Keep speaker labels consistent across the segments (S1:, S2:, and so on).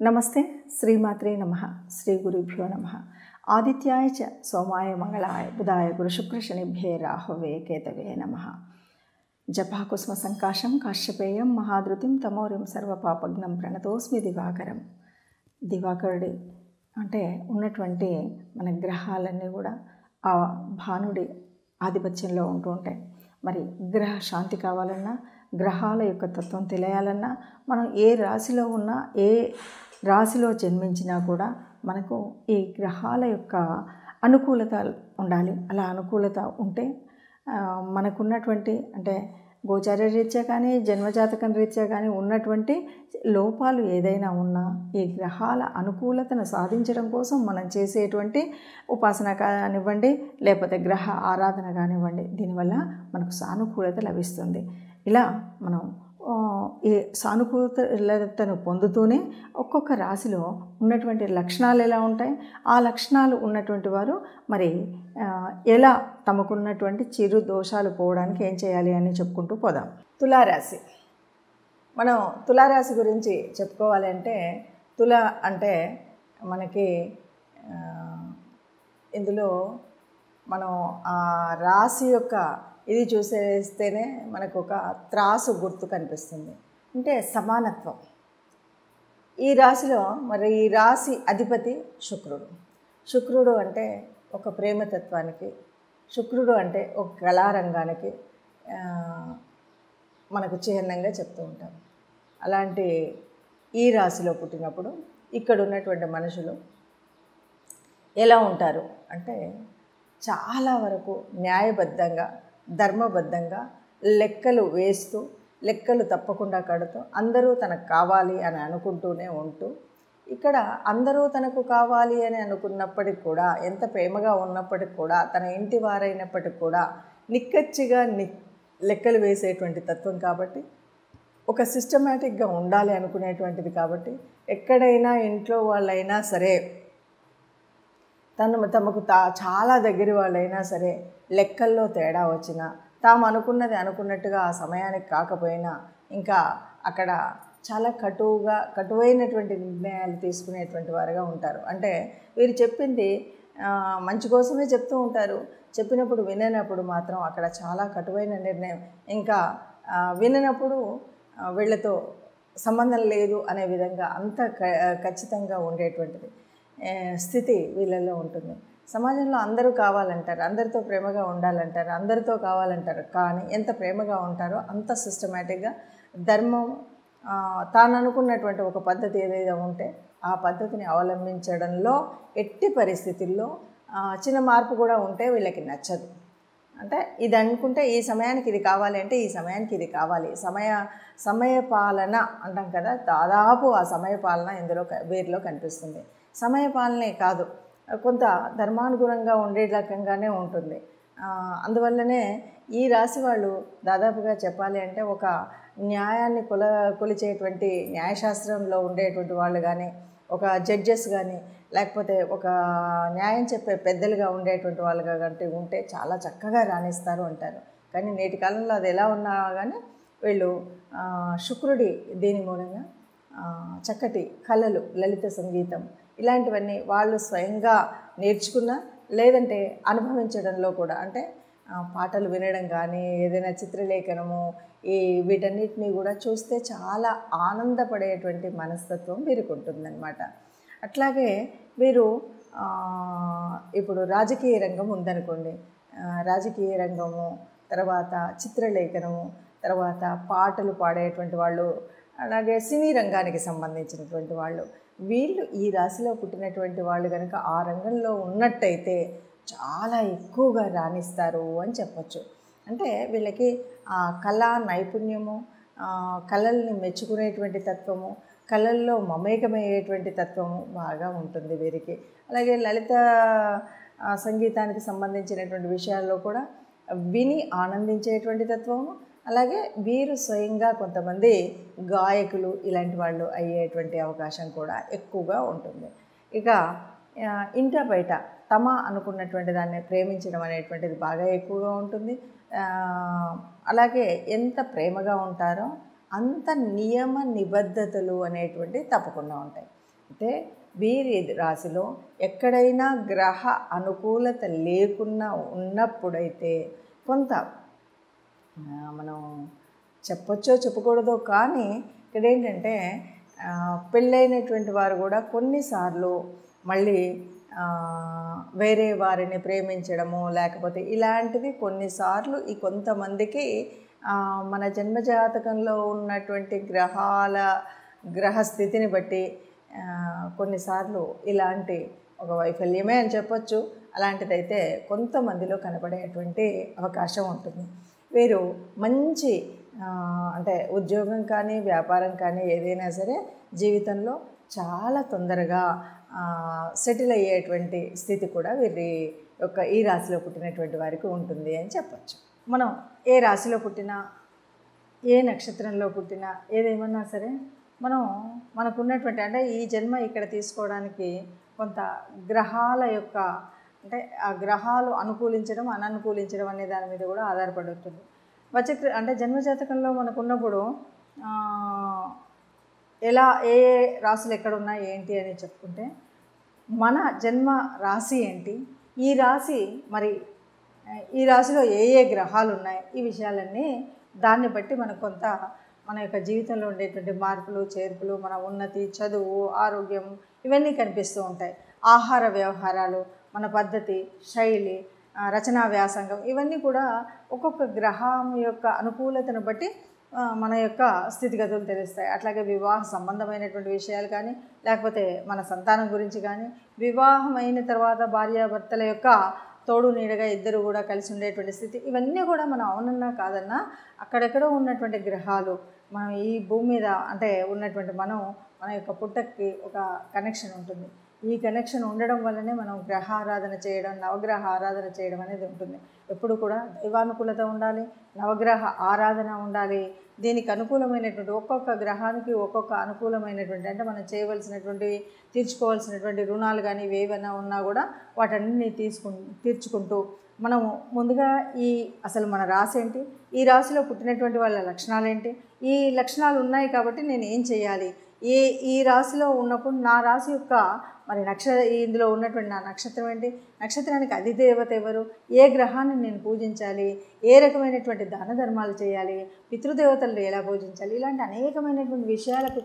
S1: నమస్తే శ్రీమాత్రే నమః శ్రీ గురుభ్యో నమః ఆదిత్యాయ చ సోమాయ మంగళాయ బుధాయ గురు శుక్ర శనిభ్యే రాహవే కేతవే నమః జపాకుస్మ సంకాశం కాశ్యపేయం మహాధృతిం తమోరిం సర్వపాపగ్నం ప్రణతోస్మి దివాకరం. దివాకరుడి అంటే ఉన్నటువంటి మన గ్రహాలన్నీ కూడా ఆ భానుడి ఆధిపత్యంలో ఉంటూ ఉంటాయి. మరి గ్రహ శాంతి కావాలన్నా, గ్రహాల యొక్క తత్వం తెలియాలన్నా, మనం ఏ రాశిలో ఉన్నా, ఏ రాశిలో జన్మించినా కూడా మనకు ఈ గ్రహాల యొక్క అనుకూలత ఉండాలి. అలా అనుకూలత ఉంటే మనకున్నటువంటి అంటే గోచార రీత్యా కానీ జన్మజాతకం రీత్యా కానీ ఉన్నటువంటి లోపాలు ఏదైనా ఉన్నా ఈ గ్రహాల అనుకూలతను సాధించడం కోసం మనం చేసేటువంటి ఉపాసన కానివ్వండి, లేకపోతే గ్రహ ఆరాధన కానివ్వండి, దీనివల్ల మనకు సానుకూలత లభిస్తుంది. ఇలా మనం ఈ సానుకూలతను పొందుతూనే ఒక్కొక్క రాశిలో ఉన్నటువంటి లక్షణాలు ఎలా ఉంటాయి, ఆ లక్షణాలు ఉన్నటువంటి వారు మరి ఎలా తమకున్నటువంటి చిరు దోషాలు పోవడానికి ఏం చేయాలి అని చెప్పుకుంటూ పోదాం. తులారాశి. మనం తులారాశి గురించి చెప్పుకోవాలి అంటే, తుల అంటే మనకి ఇందులో మనం ఆ రాశి యొక్క ఇది చూసేస్తేనే మనకు ఒక త్రాసు గుర్తు కనిపిస్తుంది. అంటే సమానత్వం. ఈ రాశిలో మరి ఈ రాశి అధిపతి శుక్రుడు. శుక్రుడు అంటే ఒక ప్రేమతత్వానికి, శుక్రుడు అంటే ఒక కళారంగానికి మనకు చిహ్నంగా చెప్తూ ఉంటాం. అలాంటి ఈ రాశిలో పుట్టినప్పుడు ఇక్కడ ఉన్నటువంటి మనుషులు ఎలా ఉంటారు అంటే, చాలా వరకు న్యాయబద్ధంగా, ధర్మబద్ధంగా లెక్కలు వేస్తూ, లెక్కలు తప్పకుండా కడుతూ, అందరూ తనకు కావాలి అని అనుకుంటూనే ఉంటూ, ఇక్కడ అందరూ తనకు కావాలి అని అనుకున్నప్పటికి కూడా, ఎంత ప్రేమగా ఉన్నప్పటికి కూడా, తన ఇంటి వారైనప్పటికి కూడా నిక్కచ్చిగా లెక్కలు వేసేటువంటి తత్వం కాబట్టి, ఒక సిస్టమేటిక్గా ఉండాలి అనుకునేటువంటిది కాబట్టి, ఎక్కడైనా ఇంట్లో వాళ్ళైనా సరే, తమకు చాలా దగ్గర వాళ్ళైనా సరే లెక్కల్లో తేడా వచ్చినా, తాము అనుకున్నది అనుకున్నట్టుగా ఆ సమయానికి కాకపోయినా ఇంకా అక్కడ చాలా కటువైనటువంటి నిర్ణయాలు తీసుకునేటువంటి వారుగా ఉంటారు. అంటే వీరు చెప్పింది మంచి కోసమే చెప్తూ ఉంటారు, చెప్పినప్పుడు విననప్పుడు మాత్రం అక్కడ చాలా కటువైన నిర్ణయం, ఇంకా విననప్పుడు వీళ్ళతో సంబంధం లేదు అనే విధంగా అంత ఖచ్చితంగా ఉండేటువంటిది స్థితి వీళ్ళల్లో ఉంటుంది. సమాజంలో అందరూ కావాలంటారు, అందరితో ప్రేమగా ఉండాలంటారు, అందరితో కావాలంటారు, కానీ ఎంత ప్రేమగా ఉంటారో అంత సిస్టమేటిక్గా ధర్మం తాను అనుకున్నటువంటి ఒక పద్ధతి ఏదైతే ఉంటే ఆ పద్ధతిని అవలంబించడంలో ఎట్టి పరిస్థితుల్లో చిన్న మార్పు కూడా ఉంటే వీళ్ళకి నచ్చదు. అంటే ఇది అనుకుంటే ఈ సమయానికి ఇది కావాలి అంటే ఈ సమయానికి ఇది కావాలి, సమయ పాలన అంటాం కదా, దాదాపు ఆ సమయ పాలన ఇందులో వీరిలో కనిపిస్తుంది. సమయ పాలనే కాదు, కొంత ధర్మానుగుణంగా ఉండే రకంగానే ఉంటుంది. అందువల్లనే ఈ రాశి వాళ్ళు దాదాపుగా చెప్పాలి అంటే ఒక న్యాయాన్ని కొలిచేటువంటి న్యాయశాస్త్రంలో ఉండేటువంటి వాళ్ళు కానీ, ఒక జడ్జెస్ కానీ, లేకపోతే ఒక న్యాయం చెప్పే పెద్దలుగా ఉండేటువంటి వాళ్ళుగా కంటే ఉంటే చాలా చక్కగా రాణిస్తారు అంటారు. కానీ నేటి కాలంలో అది ఎలా ఉన్నా కానీ వీళ్ళు శుక్రుడి దీని మూలంగా చక్కటి కళలు, లలిత సంగీతం ఇలాంటివన్నీ వాళ్ళు స్వయంగా నేర్చుకున్న, లేదంటే అనుభవించడంలో కూడా, అంటే పాటలు వినడం కానీ, ఏదైనా చిత్రలేఖనము, ఈ వీటన్నిటినీ కూడా చూస్తే చాలా ఆనందపడేటువంటి మనస్తత్వం వీరికి ఉంటుందన్నమాట. అట్లాగే వీరు ఇప్పుడు రాజకీయ రంగం ఉందనుకోండి, రాజకీయ రంగము, తర్వాత చిత్రలేఖనము, తర్వాత పాటలు పాడేటువంటి వాళ్ళు, అలాగే సినీ రంగానికి సంబంధించినటువంటి వాళ్ళు, వీళ్ళు ఈ రాశిలో పుట్టినటువంటి వాళ్ళు కనుక ఆ రంగంలో ఉన్నట్టయితే చాలా ఎక్కువగా రాణిస్తారు అని చెప్పచ్చు. అంటే వీళ్ళకి ఆ కళా నైపుణ్యము, కళల్ని మెచ్చుకునేటువంటి తత్వము, కళల్లో మమేకమయ్యేటువంటి తత్వము బాగా ఉంటుంది వీరికి. అలాగే లలిత సంగీతానికి సంబంధించినటువంటి విషయాల్లో కూడా విని ఆనందించేటువంటి తత్వము, అలాగే వీరు స్వయంగా కొంతమంది గాయకులు ఇలాంటి వాళ్ళు అయ్యేటువంటి అవకాశం కూడా ఎక్కువగా ఉంటుంది. ఇక ఇంట బయట తమ అనుకున్నటువంటి దాన్ని ప్రేమించడం అనేటువంటిది బాగా ఎక్కువగా ఉంటుంది. అలాగే ఎంత ప్రేమగా ఉంటారో అంత నియమ నిబద్ధతలు అనేటువంటివి తప్పకుండా ఉంటాయి. అయితే వీరి రాశిలో ఎక్కడైనా గ్రహ అనుకూలత లేకున్నా ఉన్నప్పుడైతే కొంత మనం చెప్పొచ్చో చెప్పకూడదో కానీ ఇక్కడ ఏంటంటే పెళ్ళైనటువంటి వారు కూడా కొన్నిసార్లు మళ్ళీ వేరే వారిని ప్రేమించడము లేకపోతే ఇలాంటివి కొన్నిసార్లు ఈ కొంతమందికి మన జన్మజాతకంలో ఉన్నటువంటి గ్రహస్థితిని బట్టి కొన్నిసార్లు ఇలాంటి ఒక వైఫల్యమే అని చెప్పొచ్చు. అలాంటిదైతే కొంతమందిలో కనబడేటువంటి అవకాశం ఉంటుంది. వీరు మంచి అంటే ఉద్యోగం కానీ వ్యాపారం కానీ ఏదైనా సరే జీవితంలో చాలా తొందరగా సెటిల్ అయ్యేటువంటి స్థితి కూడా వీరి యొక్క ఈ రాశిలో పుట్టినటువంటి వారికి ఉంటుంది అని చెప్పచ్చు. మనం ఏ రాశిలో పుట్టినా ఏ నక్షత్రంలో పుట్టినా ఏదేమన్నా సరే మనకున్నటువంటి అంటే ఈ జన్మ ఇక్కడ తీసుకోవడానికి కొంత గ్రహాల యొక్క అంటే ఆ గ్రహాలు అనుకూలించడం అననుకూలించడం అనే దాని మీద కూడా ఆధారపడి ఉంటుంది. అంటే జన్మజాతకంలో మనకున్నప్పుడు ఎలా ఏ రాశులు ఎక్కడున్నాయి ఏంటి అని చెప్పుకుంటే మన జన్మ రాశి ఏంటి, ఈ రాశి మరి ఈ రాశిలో ఏ గ్రహాలు ఉన్నాయి, ఈ విషయాలన్నీ దాన్ని బట్టి మనకు కొంత మన యొక్క జీవితంలో ఉండేటువంటి మార్పులు చేర్పులు, మన ఉన్నతి, చదువు, ఆరోగ్యం ఇవన్నీ కనిపిస్తూ ఉంటాయి. ఆహార వ్యవహారాలు, మన పద్ధతి, శైలి, రచనా వ్యాసంగం ఇవన్నీ కూడా ఒక్కొక్క గ్రహం యొక్క అనుకూలతను బట్టి మన యొక్క స్థితిగతులు తెలుస్తాయి. అట్లాగే వివాహ సంబంధమైనటువంటి విషయాలు కానీ లేకపోతే మన సంతానం గురించి కానీ, వివాహం అయిన తర్వాత భార్యాభర్తల యొక్క తోడు నీడగా ఇద్దరు కూడా కలిసి ఉండేటువంటి స్థితి, ఇవన్నీ కూడా మనం అవునన్నా కాదన్నా అక్కడెక్కడో ఉన్నటువంటి గ్రహాలు మనం ఈ భూమి మీద అంటే ఉన్నటువంటి మన యొక్క పుట్టకి ఒక కనెక్షన్ ఉంటుంది. ఈ కనెక్షన్ ఉండడం వల్లనే మనం గ్రహ ఆరాధన చేయడం, నవగ్రహ ఆరాధన చేయడం అనేది ఉంటుంది. ఎప్పుడు కూడా దైవానుకూలత ఉండాలి, నవగ్రహ ఆరాధన ఉండాలి. దీనికి అనుకూలమైనటువంటి ఒక్కొక్క గ్రహానికి ఒక్కొక్క అనుకూలమైనటువంటి అంటే మనం చేయవలసినటువంటి తీర్చుకోవాల్సినటువంటి రుణాలు కానీ ఏవైనా ఉన్నా కూడా వాటన్నిటిని తీర్చుకుంటూ మనము ముందుగా అసలు మన రాశి ఏంటి, ఈ రాశిలో పుట్టినటువంటి వాళ్ళ లక్షణాలు ఏంటి, ఈ లక్షణాలు ఉన్నాయి కాబట్టి నేను ఏం చేయాలి, ఈ రాశిలో ఉన్నప్పుడు నా రాశి యొక్క మరి ఇందులో ఉన్నటువంటి నా నక్షత్రం ఏంటి, నక్షత్రానికి అధిదేవత ఎవరు, ఏ గ్రహాన్ని నేను పూజించాలి, ఏ రకమైనటువంటి దాన ధర్మాలు చేయాలి, పితృదేవతలను ఎలా పూజించాలి, ఇలాంటి అనేకమైనటువంటి విషయాలకు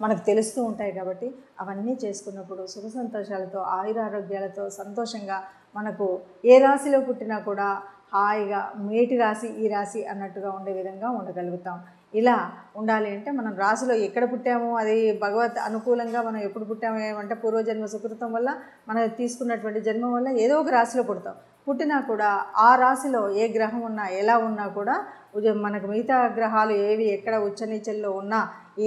S1: మనకు తెలుస్తూ ఉంటాయి. కాబట్టి అవన్నీ చేసుకున్నప్పుడు సుఖ సంతోషాలతో ఆయురారోగ్యాలతో సంతోషంగా మనకు ఏ రాశిలో పుట్టినా కూడా హాయిగా మేటి రాశి ఈ రాశి అన్నట్టుగా ఉండే విధంగా ఉండగలుగుతాం. ఇలా ఉండాలి అంటే మనం రాశిలో ఎక్కడ పుట్టామో అది భగవత్ అనుకూలంగా మనం ఎప్పుడు పుట్టామో ఏమంటే పూర్వజన్మ సుకృతం వల్ల మనం తీసుకున్నటువంటి జన్మ వల్ల ఏదో ఒక రాశిలో పుడతాం. పుట్టినా కూడా ఆ రాశిలో ఏ గ్రహం ఉన్నా ఎలా ఉన్నా కూడా మనకు మిగతా గ్రహాలు ఏవి ఎక్కడ ఉచ్చనీచల్లో ఉన్నా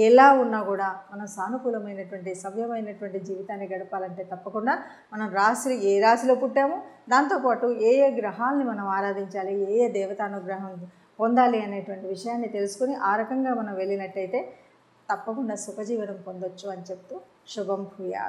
S1: ఎలా ఉన్నా కూడా మనం సానుకూలమైనటువంటి సవ్యమైనటువంటి జీవితాన్ని గడపాలంటే తప్పకుండా మనం ఏ రాశిలో పుట్టామో దాంతోపాటు ఏ గ్రహాలని మనం ఆరాధించాలి, ఏ దేవతానుగ్రహం పొందాలి అనేటువంటి విషయాన్ని తెలుసుకుని ఆ రకంగా మనం వెళ్ళినట్టయితే తప్పకుండా సుఖజీవనం పొందొచ్చు అని చెప్తూ శుభం భూయాత్.